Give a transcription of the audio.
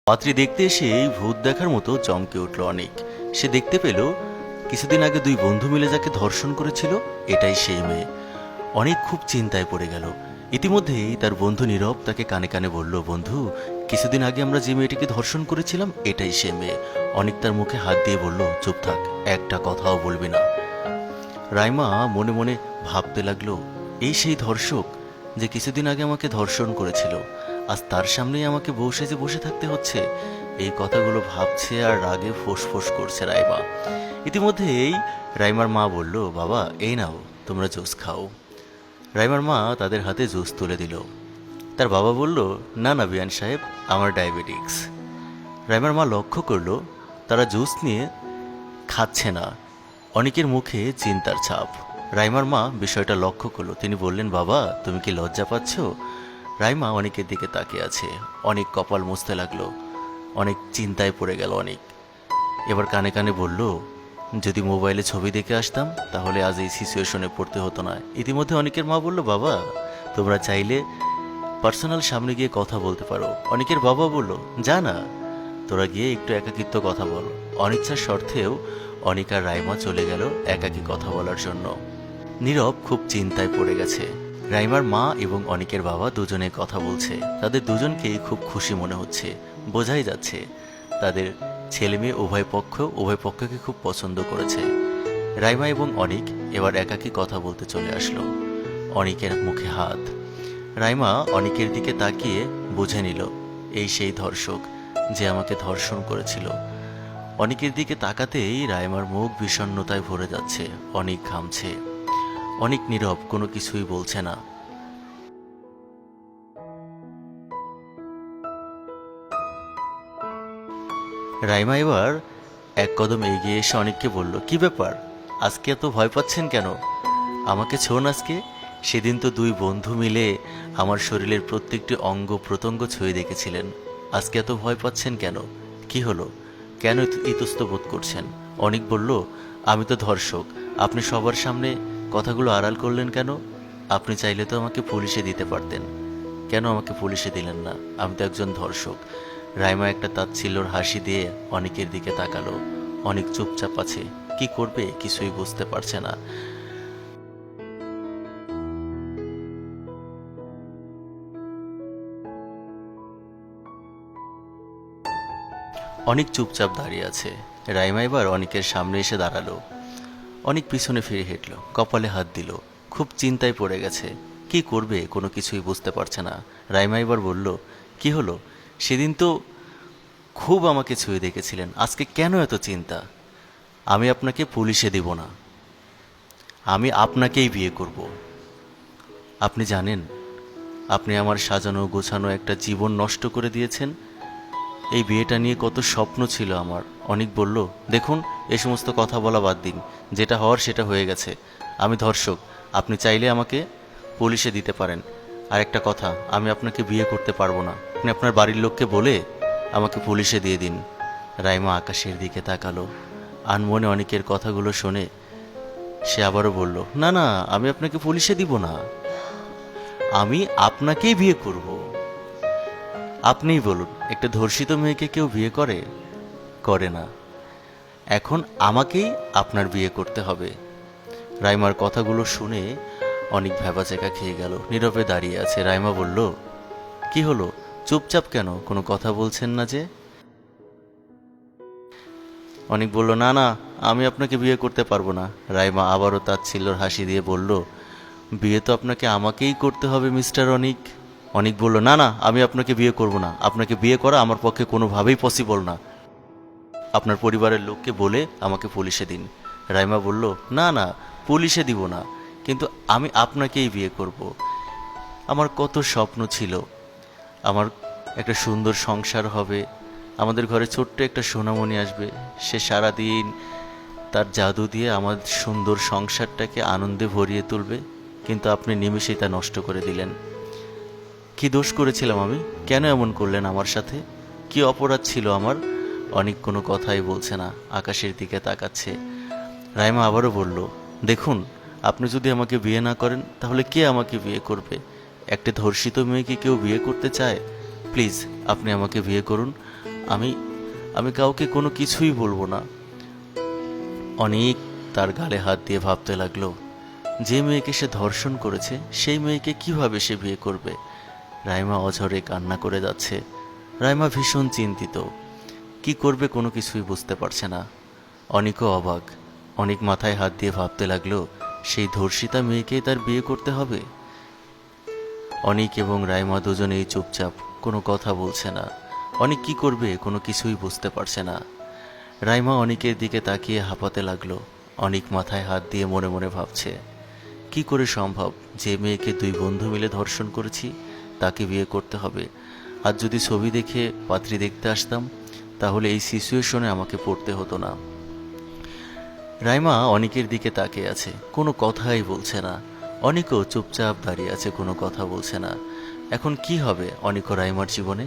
পাত্রী দেখতে এসে ভূত দেখার মতো চমকে উঠল অনেক। সে দেখতে পেল কিছুদিন আগে দুই বন্ধু মিলে যাকে ধর্ষণ করেছিল এটাই সেই মেয়ে। অনেক খুব চিন্তায় পড়ে গেল। ইতিমধ্যেই তার বন্ধু নীরব তাকে কানে কানে বলল, বন্ধু, কিছুদিন আগে আমরা যে মেয়েটিকে ধর্ষণ করেছিলাম এটাই সে মেয়ে। অনেক তার মুখে হাত দিয়ে বলল, চুপ থাক, একটা কথাও বলবি না। রাইমা মনে মনে ভাবতে লাগলো, এই সেই ধর্ষক যে কিছুদিন আগে আমাকে ধর্ষণ করেছিল, আজ তার সামনেই আমাকে বউ সেজে বসে থাকতে হচ্ছে। এই কথাগুলো ভাবছে আর রাগে ফোঁস করছে রাইমা। ইতিমধ্যেই রাইমার মা বলল, বাবা এই নাও, তোমরা জুস খাও। রাইমার মা তাদের হাতে জুস তুলে দিল। তার বাবা বলল, না না বিয়ান সাহেব, আমার ডায়াবেটিক্স। রাইমার মা লক্ষ্য করলো তারা জুস নিয়ে খাচ্ছে না। অনেকের মুখে চিন্তার ছাপ। রাইমার মা বিষয়টা লক্ষ্য করলো। তিনি বললেন, বাবা তুমি কি লজ্জা পাচ্ছ? রাইমা অনেকের দিকে তাকিয়ে আছে। অনেক কপাল মুছতে লাগলো। অনেক চিন্তায় পড়ে গেল অনেক। এবার কানে কানে বলল, যদি মোবাইলে ছবি দেখে আসতাম তাহলে আজ এই সিচুয়েশনে পড়তে হতো না। ইতিমধ্যে অনেকের মা বলল, বাবা তোমরা চাইলে পার্সোনাল সামনে গিয়ে কথা বলতে পারো। অনেকের বাবা বলল, যা না, তোরা গিয়ে একটু একাকিত্ব কথা বল। অনিচ্ছার স্বার্থেও অনিক আর রাইমা চলে গেল একাকী কথা বলার জন্য। নীরব খুব চিন্তায় পড়ে গেছে। রাইমার মা এবং অনিকের বাবা দুজনে কথা বলছে। তাদের দুজনকেই খুব খুশি মনে হচ্ছে। বোঝাই যাচ্ছে তাদের ছেলে মেয়ে উভয় পক্ষকে খুব পছন্দ করেছে। রাইমা এবং অনিক এবার একাকী কথা বলতে চলে আসলো। অনিকের মুখে হাত। রাইমা অনিকের দিকে তাকিয়ে বুঝে নিল এই সেই ধর্ষক যে আমাকে ধর্ষণ করেছিল। অনিকের দিকে তাকাতেই রাইমার মুখ বিষণ্ণতায় ভরে যাচ্ছে। অনিক ঘামছে। অনিক নীরব, কোনো কিছুই বলছে না। রাইমা এবার এক কদম এগিয়ে এসে অনিককে বলল, কি ব্যাপার, আজকে এত ভয় পাচ্ছেন কেন? আমাকে ছোঁন আজকে। সেদিন তো দুই বন্ধু মিলে আমার শরীরের প্রত্যেকটি অঙ্গ প্রত্যঙ্গ ছুঁয়ে দেখেছিলেন। আজকে এত ভয় পাচ্ছেন কেন? কি হলো? কেন ইতস্ত বোধ করছেন? অনিক বলল, আমি তো ধর্ষক, আপনি সবার সামনে কথাগুলো আড়াল করলেন কেন? আপনি চাইলে তো আমাকে পুলিশে দিতে পারতেন। কেন আমাকে পুলিশে দিলেন না? আমি তো একজন ধর্ষক। রাইমা একটা তাচ্ছিল্যর হাসি দিয়ে অনিকের দিকে তাকালো। অনেক চুপচাপ আছে। কি করবে কিছুই বুঝতে পারছে না। অনেক চুপচাপ দাঁড়িয়ে আছে। রাইমা এবার অনিকের সামনে এসে দাঁড়ালো। অনেক পিছনে ফিরে হেঁটল, কপালে হাত দিল। খুব চিন্তায় পড়ে গেছে। কি করবে কোনো কিছুই বুঝতে পারছে না। রাইমা এবার বলল, কি হলো? সেদিন তো খুব আমাকে ছুঁয়ে দেখেছিলেন, আজকে কেন এত চিন্তা? আমি আপনাকে পুলিশে দিব না, আমি আপনাকেই বিয়ে করব। আপনি জানেন আপনি আমার সাজানো গোছানো একটা জীবন নষ্ট করে দিয়েছেন। এই বিয়েটা নিয়ে কত স্বপ্ন ছিল আমার। অনেক বলল, দেখুন এই সমস্ত কথা বলা বাদ দিন, যেটা হওয়ার সেটা হয়ে গেছে। আমি ধর্ষক, আপনি চাইলে আমাকে পুলিশে দিতে পারেন। আর একটা কথা, আমি আপনাকে বিয়ে করতে পারবো না। আপনি আপনার বাড়ির লোককে বলে আমাকে পুলিশে দিয়ে দিন। রাইমা আকাশের দিকে তাকালো। আনমনে অনেকের কথাগুলো শুনে সে আবারও বলল, না না, আমি আপনাকে পুলিশে দিব না, আমি আপনাকেই বিয়ে করব। আপনিই বলুন, একটা ধর্ষিত মেয়েকে কেউ বিয়ে করে? করে না। এখন আমাকেই আপনার বিয়ে করতে হবে। রাইমার কথাগুলো শুনে অনেক ভ্যাবাচ্যাকা খেয়ে গেল। নীরবে দাঁড়িয়ে আছে। রাইমা বলল, কি হলো, চুপচাপ কেন, কোনো কথা বলছেন না যে? অনেক বলল, না না, আমি আপনাকে বিয়ে করতে পারবো না। রাইমা আবারও তাচ্ছিল্যর হাসি দিয়ে বলল, বিয়ে তো আপনাকে আমাকেই করতে হবে মিস্টার অনিক। অনিক বলল, না না, আমি আপনাকে বিয়ে করব না। আপনাকে বিয়ে করা আমার পক্ষে কোনোভাবেই পসিবল না। আপনার পরিবারের লোককে বলে আমাকে পুলিশে দিন। রাইমা বলল, না না, পুলিশে দিব না, কিন্তু আমি আপনাকেই বিয়ে করব। আমার কত স্বপ্ন ছিল, আমার একটা সুন্দর সংসার হবে, আমাদের ঘরে ছোট্ট একটা সোনামণি আসবে, সে সারাদিন তার জাদু দিয়ে আমার সুন্দর সংসারটাকে আনন্দে ভরিয়ে তুলবে। কিন্তু আপনি নিমেষেই তা নষ্ট করে দিলেন। কি দোষ করেছিলাম আমি? কেন এমন করলেন আমার সাথে? কি অপরাধ ছিল আমার? অনেক কোনো কথাই বলছে না, আকাশের দিকে তাকাচ্ছে। রাইমা আবারও বলল, দেখুন, আপনি যদি আমাকে বিয়ে না করেন তাহলে কে আমাকে বিয়ে করবে? একটা ধর্ষিত মেয়েকে কেউ বিয়ে করতে চায়? প্লিজ আপনি আমাকে বিয়ে করুন। আমি আমি কাউকে কোনো কিছুই বলবো না। অনেক তার গালে হাত দিয়ে ভাবতে লাগলো, যে মেয়েকে সে ধর্ষণ করেছে সেই মেয়েকে কিভাবে সে বিয়ে করবে। রাইমা অঝরে কান্না করে যাচ্ছে। রাইমা ভীষণ চিন্তিত, কি করবে কোনো কিছুই বুঝতে পারছে না। অনিকও অবাক। অনেক মাথায় হাত দিয়ে ভাবতে লাগলো, সেই ধর্ষিতা মেয়েকেই তার বিয়ে করতে হবে। অনিক এবং রাইমা দুজনেই চুপচাপ, কোনো কথা বলছে না। অনিক কি করবে কোনো কিছুই বুঝতে পারছে না। রাইমা অনিকের দিকে তাকিয়ে হাঁপাতে লাগলো। অনিক মাথায় হাত দিয়ে মনে মনে ভাবছে, কি করে সম্ভব যে মেয়েকে দুই বন্ধু মিলে ধর্ষণ করেছি তাকে বিয়ে করতে হবে। আর যদি ছবি দেখে পাত্রী দেখতে আসতাম তাহলে এই সিচুয়েশনে আমাকে পড়তে হতো না। রাইমা অনিকের দিকে তাকিয়ে আছে, কোনো কথাই বলছে না। অনিকও চুপচাপ দাঁড়িয়ে আছে, কোনো কথা বলছে না। এখন কি হবে অনিক ও রাইমার জীবনে?